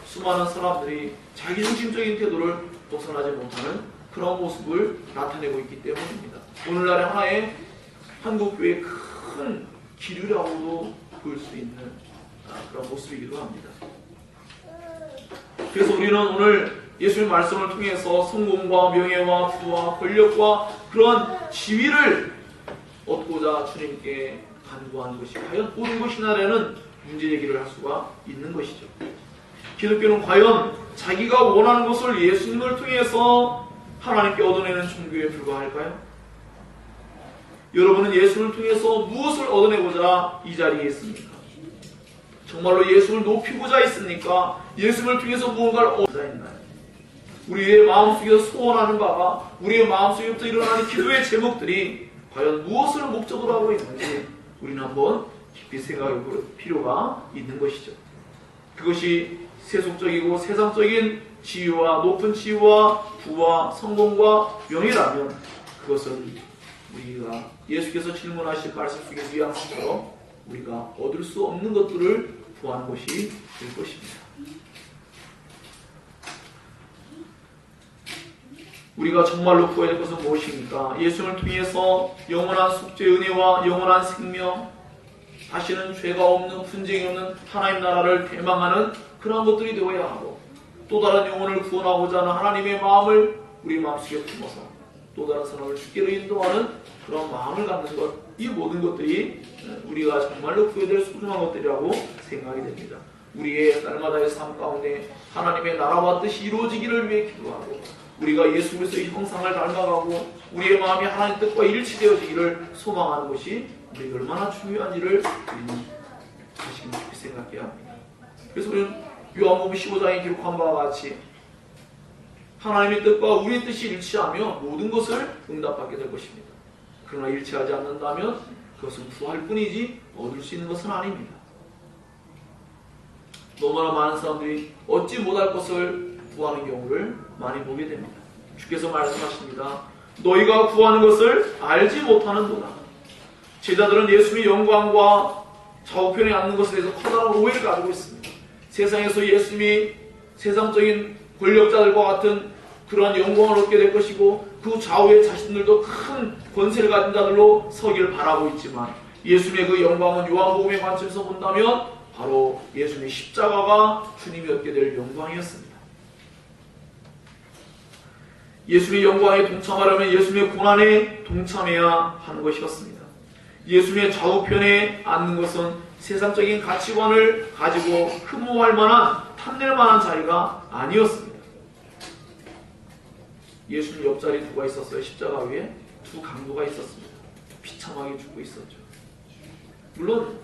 [SPEAKER 1] 수많은 사람들이 자기중심적인 태도를 벗어나지 못하는 그런 모습을 나타내고 있기 때문입니다. 오늘날의 하나의 한국교회의 큰 기류라고도 볼 수 있는 그런 모습이기도 합니다. 그래서 우리는 오늘 예수님의 말씀을 통해서 성공과 명예와 부와 권력과 그런 지위를 얻고자 주님께 간구하는 것이 과연 옳은 것이냐라는 문제 제기를 할 수가 있는 것이죠. 기독교는 과연 자기가 원하는 것을 예수님을 통해서 하나님께 얻어내는 종교에 불과할까요? 여러분은 예수를 통해서 무엇을 얻어내고자 이 자리에 있습니까? 정말로 예수를 높이고자 있습니까? 예수를 통해서 무언가를 얻고자 있나요? 우리의 마음속에서 소원하는 바가 우리의 마음속에부터 일어나는 기도의 제목들이 과연 무엇을 목적으로 하고 있는지 우리는 한번 깊이 생각해 볼 필요가 있는 것이죠. 그것이 세속적이고 세상적인 지위와 높은 지위와 부와 성공과 명예라면 그것은 우리가 예수께서 질문하신 말씀 속의 뉘앙스처럼 우리가 얻을 수 없는 것들을 구하는 것이 될 것입니다. 우리가 정말로 구해야 될 것은 무엇입니까? 예수님을 통해서 영원한 속죄 은혜와 영원한 생명, 다시는 죄가 없는 분쟁이 없는 하나님 나라를 대망하는 그런 것들이 되어야 하고 또 다른 영혼을 구원하고자 하는 하나님의 마음을 우리 마음속에 품어서 또 다른 사람을 주께로 인도하는 그런 마음을 갖는 것, 이 모든 것들이 우리가 정말로 구해야 될 소중한 것들이라고 생각이 됩니다. 우리의 날마다의 삶 가운데 하나님의 나라와 뜻이 이루어지기를 위해 기도하고 우리가 예수 그리스도의 형상을 닮아가고 우리의 마음이 하나님 뜻과 일치되어지기를 소망하는 것이 우리에게 얼마나 중요한지를 우리는 다시금 깊이 생각해야 합니다. 그래서 우리는 요한복음 15장에 기록한 바와 같이 하나님의 뜻과 우리의 뜻이 일치하며 모든 것을 응답받게 될 것입니다. 그러나 일치하지 않는다면 그것은 구할 뿐이지 얻을 수 있는 것은 아닙니다. 너무나 많은 사람들이 얻지 못할 것을 구하는 경우를 많이 보게 됩니다. 주께서 말씀하십니다. 너희가 구하는 것을 알지 못하는도다. 제자들은 예수님의 영광과 좌우편에 앉는 것에 대해서 커다란 오해를 가지고 있습니다. 세상에서 예수님이 세상적인 권력자들과 같은 그러한 영광을 얻게 될 것이고 그 좌우에 자신들도 큰 권세를 가진 자들로 서기를 바라고 있지만 예수님의 그 영광은 요한복음의 관점에서 본다면 바로 예수님의 십자가가 주님이 얻게 될 영광이었습니다. 예수님의 영광에 동참하려면 예수님의 고난에 동참해야 하는 것이었습니다. 예수님의 좌우편에 앉는 것은 세상적인 가치관을 가지고 흠모할 만한 탐낼 만한 자리가 아니었습니다. 예수님 옆자리 누가 있었어요? 십자가 위에 두 강도가 있었습니다. 비참하게 죽고 있었죠. 물론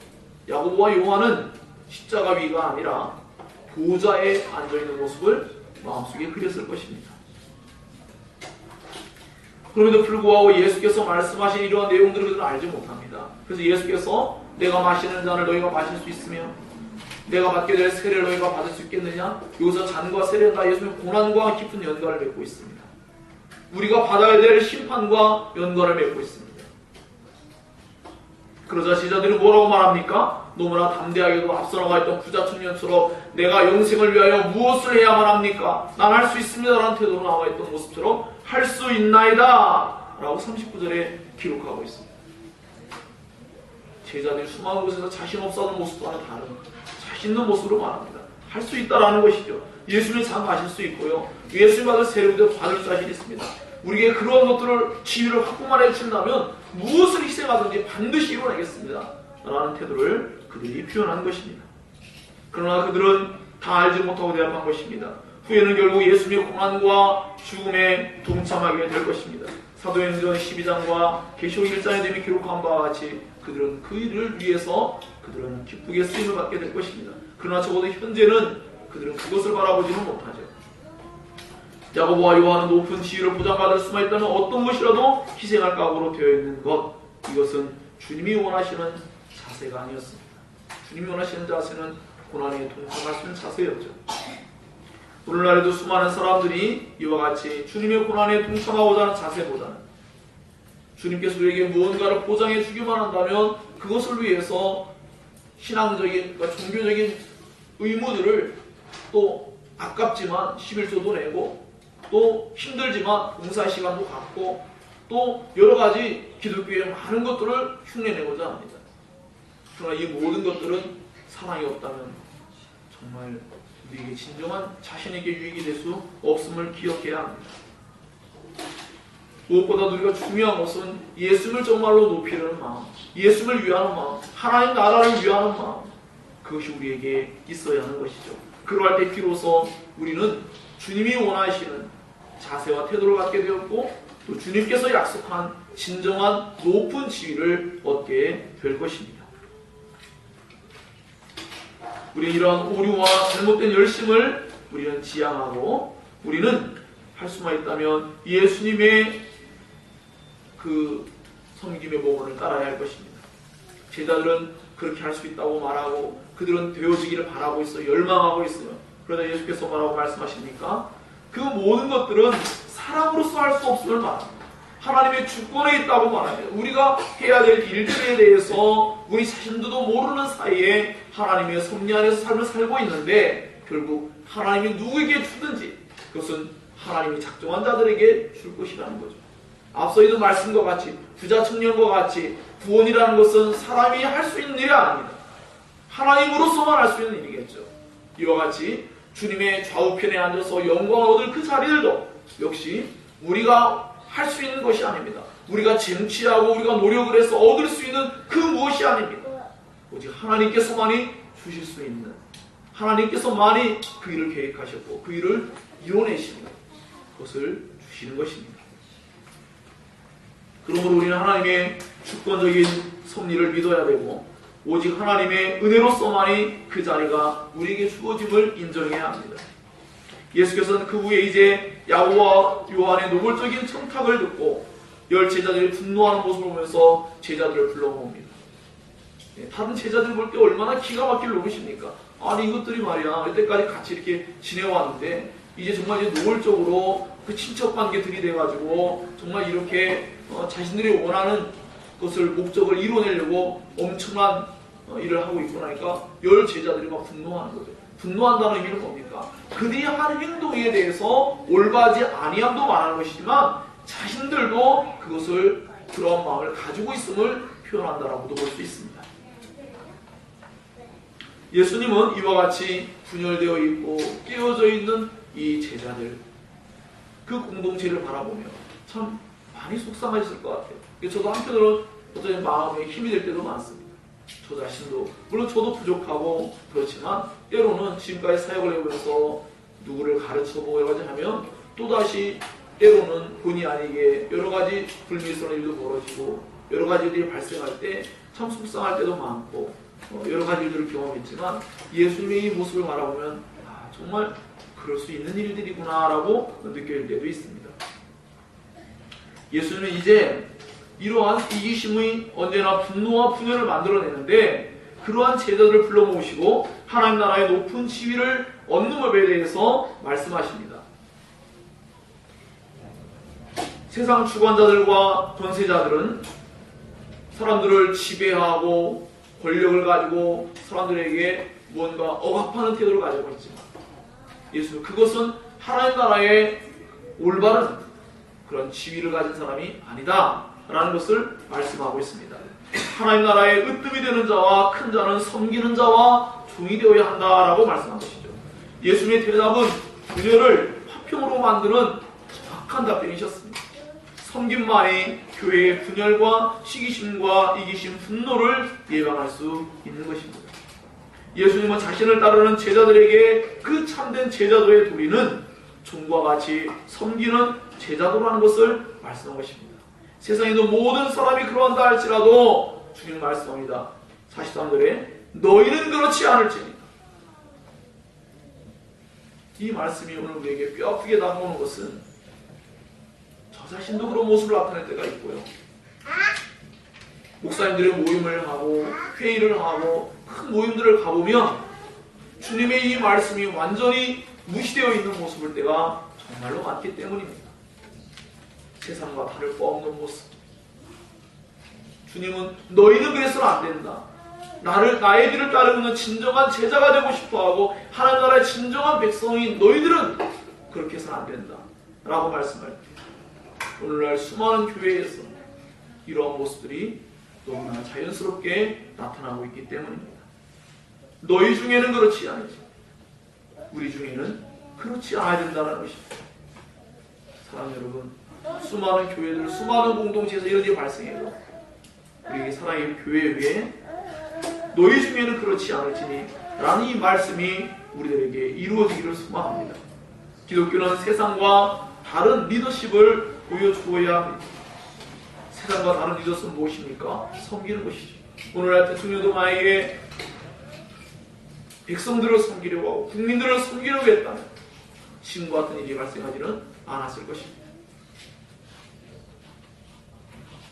[SPEAKER 1] 야고보와 요한은 십자가 위가 아니라 보좌에 앉아있는 모습을 마음속에 그렸을 것입니다. 그럼에도 불구하고 예수께서 말씀하신 이러한 내용들을 그들은 알지 못합니다. 그래서 예수께서 내가 마시는 잔을 너희가 마실 수 있으며 내가 받게 될 세례를 너희가 받을 수 있겠느냐? 여기서 잔과 세례는 다 예수님의 고난과 깊은 연관을 맺고 있습니다. 우리가 받아야 될 심판과 연관을 맺고 있습니다. 그러자 제자들이 뭐라고 말합니까? 너무나 담대하게도 앞서 나가 있던 부자 청년처럼 내가 영생을 위하여 무엇을 해야만 합니까? 난 할 수 있습니다 라는 태도로 나와 있던 모습처럼 할 수 있나이다 라고 39절에 기록하고 있습니다. 제자들이 수많은 곳에서 자신 없어하는 모습과는 다른 자신 있는 모습으로 말합니다. 할 수 있다라는 것이죠. 예수님이 잘 마실 수 있고요. 예수님 받을 세례도 받을 자신이 있습니다. 우리에게 그런 것들을 지위를 확보만 해준다면 무엇을 희생하든지 반드시 이뤄내겠습니다 라는 태도를 그들이 표현한 것입니다. 그러나 그들은 다 알지 못하고 대답한 것입니다. 후에는 결국 예수님의 고난과 죽음에 동참하게 될 것입니다. 사도행전 12장과 계시록 1장에 대해 기록한 바와 같이 그들은 그 일을 위해서 그들은 기쁘게 쓰임을 받게 될 것입니다. 그러나 적어도 현재는 그들은 그것을 바라보지는 못하죠. 야고보와 요한은 높은 지위를 보장받을 수만 있다면 어떤 것이라도 희생할 각오로 되어 있는 것, 이것은 주님이 원하시는 자세가 아니었습니다. 주님이 원하시는 자세는 고난에 동참할 수 있는 자세였죠. 오늘날에도 수많은 사람들이 이와 같이 주님의 고난에 동참하고자 하는 자세보다는 주님께서 우리에게 무언가를 보장해 주기만 한다면 그것을 위해서 신앙적인, 그러니까 종교적인 의무들을 또 아깝지만 11조도 내고 또 힘들지만 봉사 시간도 갖고 또 여러 가지 기독교의 많은 것들을 흉내내고자 합니다. 그러나 이 모든 것들은 사랑이 없다면 정말 우리에게 진정한 자신에게 유익이 될 수 없음을 기억해야 합니다. 무엇보다 우리가 중요한 것은 예수를 정말로 높이려는 마음, 예수를 위하는 마음, 하나님 나라를 위하는 마음, 그것이 우리에게 있어야 하는 것이죠. 그러할 때 비로소 우리는 주님이 원하시는 자세와 태도를 갖게 되었고 또 주님께서 약속한 진정한 높은 지위를 얻게 될 것입니다. 우리는 이러한 오류와 잘못된 열심을 우리는 지향하고 우리는 할 수만 있다면 예수님의 그 섬김의 모범을 따라야 할 것입니다. 제자들은 그렇게 할 수 있다고 말하고 그들은 되어지기를 바라고 있어요. 열망하고 있어요. 그러나 예수께서 뭐라고 말씀하십니까? 그 모든 것들은 사람으로서 할 수 없음을 말합니다. 하나님의 주권에 있다고 말합니다. 우리가 해야 될 일들에 대해서 우리 자신들도 모르는 사이에 하나님의 섭리 안에서 삶을 살고 있는데 결국 하나님이 누구에게 주든지 그것은 하나님이 작정한 자들에게 줄 것이라는 거죠. 앞서 있는 말씀과 같이 부자 청년과 같이 구원이라는 것은 사람이 할 수 있는 일이 아닙니다. 하나님으로서만 할 수 있는 일이겠죠. 이와 같이 주님의 좌우편에 앉아서 영광을 얻을 그 자리들도 역시 우리가 할 수 있는 것이 아닙니다. 우리가 쟁취하고 우리가 노력을 해서 얻을 수 있는 그 무엇이 아닙니다. 오직 하나님께서만이 주실 수 있는, 하나님께서만이 그 일을 계획하셨고 그 일을 이뤄내시는 것을 주시는 것입니다. 그러므로 우리는 하나님의 주권적인 섭리를 믿어야 되고 오직 하나님의 은혜로서만이 그 자리가 우리에게 주어짐을 인정해야 합니다. 예수께서는 그 후에 이제 야고보와 요한의 노골적인 청탁을 듣고 열 제자들이 분노하는 모습을 보면서 제자들을 불러모읍니다. 다른 제자들 볼 때 얼마나 기가 막힐 놈이십니까? 아니 이것들이 말이야 이때까지 같이 이렇게 지내왔는데 이제 정말 이제 노골적으로 그 친척관계 들이대가지고 정말 이렇게 자신들이 원하는 것을 목적을 이뤄내려고 엄청난 일을 하고 있고 나니까 열 제자들이 막 분노하는 거죠. 분노한다는 의미는 뭡니까? 그들이 한 행동에 대해서 올바르지 아니함도 말하는 것이지만 자신들도 그것을 그런 마음을 가지고 있음을 표현한다라고도 볼 수 있습니다. 예수님은 이와 같이 분열되어 있고 깨어져 있는 이 제자들 그 공동체를 바라보며 참 많이 속상하셨을 것 같아요. 저도 한편으로 어떤 마음에 힘이 될 때도 많습니다. 저 자신도 물론 저도 부족하고 그렇지만 때로는 지금까지 사역을 해오면서 누구를 가르쳐보고 여러 가지 하면 또다시 때로는 본의 아니게 여러 가지 불미스러운 일도 벌어지고 여러 가지 일이 발생할 때 참 속상할 때도 많고 여러 가지 일들을 경험했지만 예수님의 이 모습을 바라보면 정말 그럴 수 있는 일들이구나 라고 느낄 때도 있습니다. 예수님은 이제 이러한 이기심의 언제나 분노와 분열을 만들어내는데 그러한 제자들을 불러 모으시고 하나님 나라의 높은 지위를 얻는 법에 대해서 말씀하십니다. 세상 주관자들과 권세자들은 사람들을 지배하고 권력을 가지고 사람들에게 뭔가 억압하는 태도를 가지고 있지만 예수 그것은 하나님 나라의 올바른 그런 지위를 가진 사람이 아니다 라는 것을 말씀하고 있습니다. 하나님 나라의 으뜸이 되는 자와 큰 자는 섬기는 자와 종이 되어야 한다라고 말씀한 것이죠. 예수님의 대답은 분열을 화평으로 만드는 정확한 답변이셨습니다. 섬김만이 교회의 분열과 시기심과 이기심, 분노를 예방할 수 있는 것입니다. 예수님은 자신을 따르는 제자들에게 그 참된 제자도의 도리는 종과 같이 섬기는 제자도라는 것을 말씀한 것입니다. 세상에 있는 모든 사람이 그러한다 할지라도 주님 말씀합니다. 43절에 너희는 그렇지 않을지니 이 말씀이 오늘 우리에게 뼈아프게 다가오는 것은 저 자신도 그런 모습을 나타낼 때가 있고요. 목사님들의 모임을 하고 회의를 하고 큰 모임들을 가보면 주님의 이 말씀이 완전히 무시되어 있는 모습일 때가 정말로 많기 때문입니다. 세상과 다를 바 없는 모습. 주님은 너희는 그래서는 안 된다. 나의 길을 따르는 진정한 제자가 되고 싶어하고 하나님 나라의 진정한 백성인 너희들은 그렇게 해서는 안 된다 라고 말씀할 때 오늘날 수많은 교회에서 이러한 모습들이 너무나 자연스럽게 나타나고 있기 때문입니다. 너희 중에는 그렇지 않지 우리 중에는 그렇지 않아야 된다는 것입니다. 사랑하는 여러분, 수많은 교회들, 수많은 공동체에서 이런 일이 발생해도 우리 사랑의 교회 위에 너희 중에는 그렇지 않을지니 라는 이 말씀이 우리들에게 이루어지기를 소망합니다. 기독교는 세상과 다른 리더십을 보여주어야 합니다. 세상과 다른 리더십은 무엇입니까? 섬기는 것이죠. 오늘날 대통령도 만약에 백성들을 섬기려고 하고 국민들을 섬기려고 했다면 지금과 같은 일이 발생하지는 않았을 것입니다.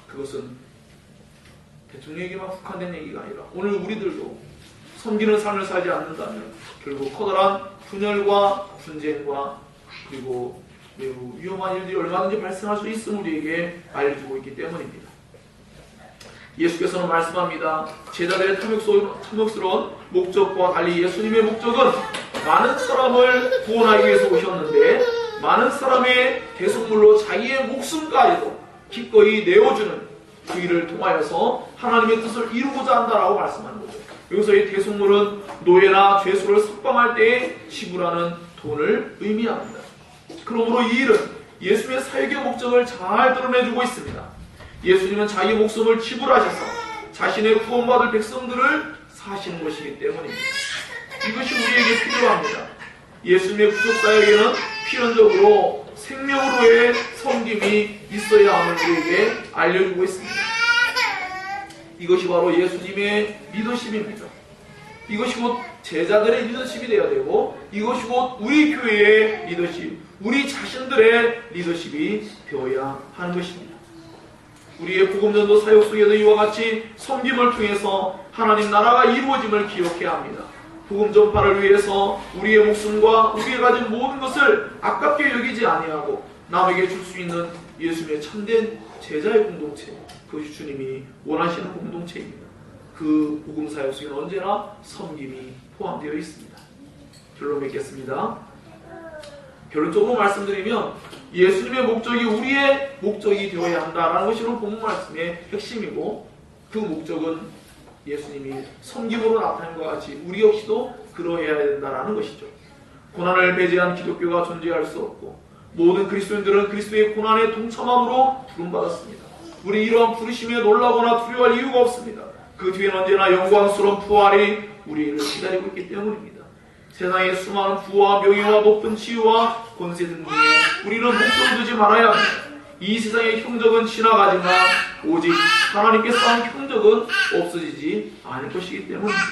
[SPEAKER 1] 그것은 대통령에게만 국한된 얘기가 아니라 오늘 우리들도 섬기는 삶을 살지 않는다면 결국 커다란 분열과 분쟁과 그리고 매우 위험한 일들이 얼마든지 발생할 수 있음을 우리에게 알려주고 있기 때문입니다. 예수께서는 말씀합니다. 제자들의 탐욕스러운 목적과 달리 예수님의 목적은 많은 사람을 구원하기 위해서 오셨는데 많은 사람의 대속물로 자기의 목숨까지도 기꺼이 내어주는 그 일을 통하여서 하나님의 뜻을 이루고자 한다라고 말씀하는 거죠. 여기서 이 대속물은 노예나 죄수를 석방할 때에 지불하는 돈을 의미합니다. 그러므로 이 일은 예수님의 사역의 목적을 잘 드러내주고 있습니다. 예수님은 자기 목숨을 지불하셔서 자신의 구원받을 백성들을 사시는 것이기 때문입니다. 이것이 우리에게 필요합니다. 예수님의 구속사역에는 필연적으로 생명으로의 섬김이 있어야 함을 우리에게 알려주고 있습니다. 이것이 바로 예수님의 리더십입니다. 이것이 곧 제자들의 리더십이 되어야 되고, 이것이 곧 우리 교회의 리더십, 우리 자신들의 리더십이 되어야 하는 것입니다. 우리의 복음전도 사역 속에도 이와 같이 섬김을 통해서 하나님 나라가 이루어짐을 기억해야 합니다. 복음 전파를 위해서 우리의 목숨과 우리가 가진 모든 것을 아깝게 여기지 아니하고 남에게 줄 수 있는 예수님의 참된 제자의 공동체, 그것이 주님이 원하시는 공동체입니다. 그 복음 사역 속에는 언제나 섬김이 포함되어 있습니다. 결론 맺겠습니다. 결론적으로 말씀드리면 예수님의 목적이 우리의 목적이 되어야 한다라는 것이 오늘 본문 말씀의 핵심이고, 그 목적은 예수님이 섬김으로 나타낸 것 같이 우리 역시도 그러해야 된다라는 것이죠. 고난을 배제한 기독교가 존재할 수 없고, 모든 그리스도인들은 그리스도의 고난에 동참함으로 부름받았습니다. 우리 이러한 부르심에 놀라거나 두려워할 이유가 없습니다. 그 뒤에는 언제나 영광스러운 부활이 우리를 기다리고 있기 때문입니다. 세상의 수많은 부와 명예와 높은 지위와 권세 등 중에 우리는 목적을 두지 말아야 합니다. 이 세상의 형적은 지나가지만 오직 하나님께 쌓은 형적은 없어지지 않을 것이기 때문입니다.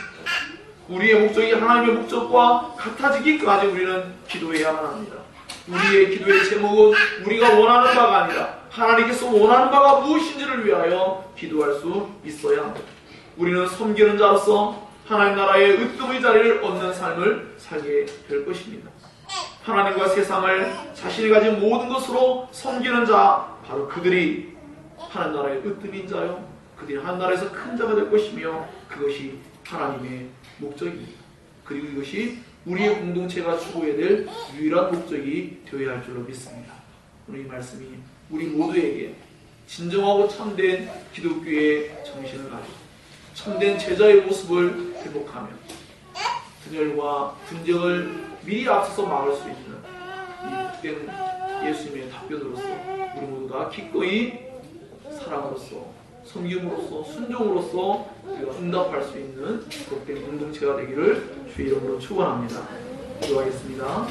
[SPEAKER 1] 우리의 목적이 하나님의 목적과 같아지기까지 우리는 기도해야만 합니다. 우리의 기도의 제목은 우리가 원하는 바가 아니라 하나님께서 원하는 바가 무엇인지를 위하여 기도할 수 있어야 합니다. 우리는 섬기는 자로서 하나님 나라의 으뜸의 자리를 얻는 삶을 살게 될 것입니다. 하나님과 세상을 자신이 가진 모든 것으로 섬기는 자, 바로 그들이 하나님 나라의 으뜸인 자요, 그들이 하나님 나라에서 큰 자가 될 것이며, 그것이 하나님의 목적입니다. 그리고 이것이 우리의 공동체가 추구해야 될 유일한 목적이 되어야 할 줄로 믿습니다. 오늘 이 말씀이 우리 모두에게 진정하고 참된 기독교의 정신을 가지고 참된 제자의 모습을 회복하며 분열과 분쟁을 미리 앞서서 막을 수 있는 이 복된 예수님의 답변으로서 우리 모두가 기꺼이 사랑으로서, 섬김으로서, 순종으로서 우리가 응답할 수 있는 복된 공동체가 되기를 주의 이름으로 축원합니다. 기도하겠습니다.